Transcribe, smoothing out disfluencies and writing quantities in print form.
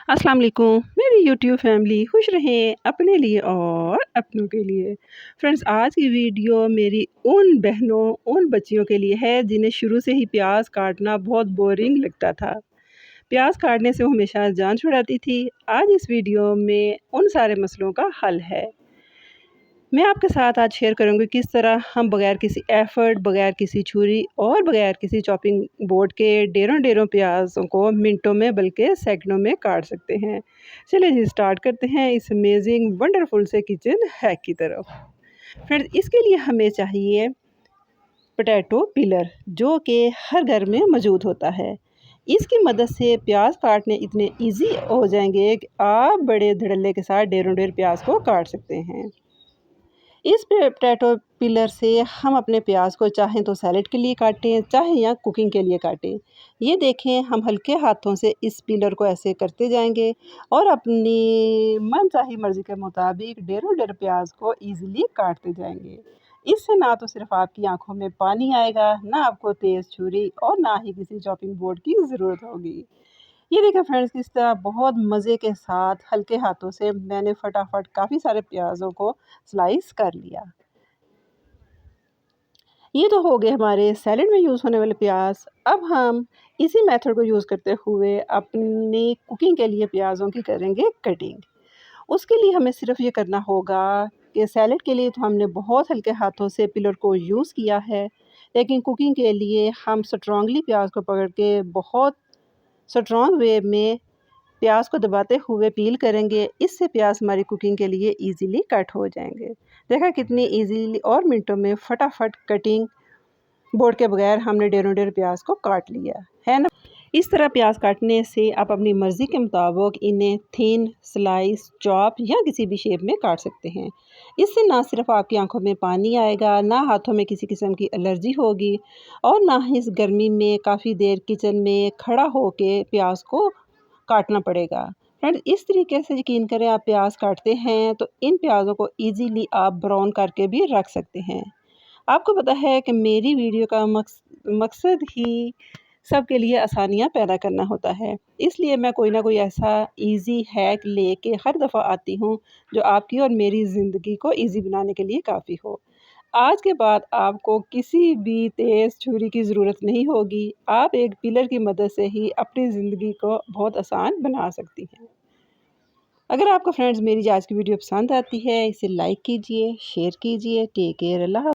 अस्सलाम वालेकुम मेरी यूट्यूब फैमिली खुश रहें अपने लिए और अपनों के लिए। फ्रेंड्स, आज की वीडियो मेरी उन बहनों उन बच्चियों के लिए है जिन्हें शुरू से ही प्याज काटना बहुत बोरिंग लगता था। प्याज काटने से वो हमेशा जान छुड़ाती थी। आज इस वीडियो में उन सारे मसलों का हल है। मैं आपके साथ आज शेयर करूंगी किस तरह हम बगैर किसी एफ़र्ट, बगैर किसी छुरी और बगैर किसी चॉपिंग बोर्ड के ढेरों-ढेरों प्याज़ों को मिनटों में बल्कि सेकंडों में काट सकते हैं। चलिए जी स्टार्ट करते हैं इस अमेज़िंग वंडरफुल से किचन हैक की तरफ। फ्रेंड्स, इसके लिए हमें चाहिए पोटैटो पीलर, जो कि हर घर में मौजूद होता है। इसकी मदद से प्याज काटने इतने ईज़ी हो जाएंगे कि आप बड़े धड़ल्ले के साथ ढेरों-ढेर प्याज को काट सकते हैं। इस पोटैटो पिलर से हम अपने प्याज को चाहें तो सैलेड के लिए काटें, चाहे या कुकिंग के लिए काटें। ये देखें, हम हल्के हाथों से इस पिलर को ऐसे करते जाएंगे और अपनी मनचाही मर्ज़ी के मुताबिक ढेरों ढेर प्याज को ईज़िली काटते जाएंगे। इससे ना तो सिर्फ आपकी आंखों में पानी आएगा, ना आपको तेज़ छुरी और ना ही किसी चॉपिंग बोर्ड की ज़रूरत होगी। ये देखिए फ्रेंड्स, किस तरह बहुत मज़े के साथ हल्के हाथों से मैंने फटाफट काफ़ी सारे प्याज़ों को स्लाइस कर लिया। ये तो हो गए हमारे सैलेड में यूज़ होने वाले प्याज। अब हम इसी मेथड को यूज़ करते हुए अपनी कुकिंग के लिए प्याज़ों की करेंगे कटिंग। उसके लिए हमें सिर्फ ये करना होगा कि सैलेड के लिए तो हमने बहुत हल्के हाथों से पिलर को यूज़ किया है, लेकिन कुकिंग के लिए हम स्ट्रॉन्गली प्याज को पकड़ के बहुत स्ट्रॉन्ग वे में प्याज को दबाते हुए पील करेंगे। इससे प्याज हमारी कुकिंग के लिए इजीली कट हो जाएंगे। देखा कितनी इजीली और मिनटों में फटाफट कटिंग बोर्ड के बगैर हमने ढेरों ढेर प्याज को काट लिया है ना। इस तरह प्याज काटने से आप अपनी मर्ज़ी के मुताबिक इन्हें थिन, स्लाइस, चॉप या किसी भी शेप में काट सकते हैं। इससे ना सिर्फ आपकी आंखों में पानी आएगा, ना हाथों में किसी किस्म की एलर्जी होगी और ना ही इस गर्मी में काफ़ी देर किचन में खड़ा होके प्याज को काटना पड़ेगा। फ्रेंड्स, इस तरीके से यकीन करें, आप प्याज काटते हैं तो इन प्याज़ों को ईज़िली आप ब्राउन करके भी रख सकते हैं। आपको पता है कि मेरी वीडियो का मकसद ही सबके लिए आसानियाँ पैदा करना होता है। इसलिए मैं कोई ना कोई ऐसा ईज़ी हैक लेके हर दफ़ा आती हूँ, जो आपकी और मेरी ज़िंदगी को ईज़ी बनाने के लिए काफ़ी हो। आज के बाद आपको किसी भी तेज़ छुरी की ज़रूरत नहीं होगी। आप एक पिलर की मदद से ही अपनी ज़िंदगी को बहुत आसान बना सकती हैं। अगर आपको फ्रेंड्स मेरी आज की वीडियो पसंद आती है, इसे लाइक कीजिए, शेयर कीजिए। टेक केयर, अल्लाह।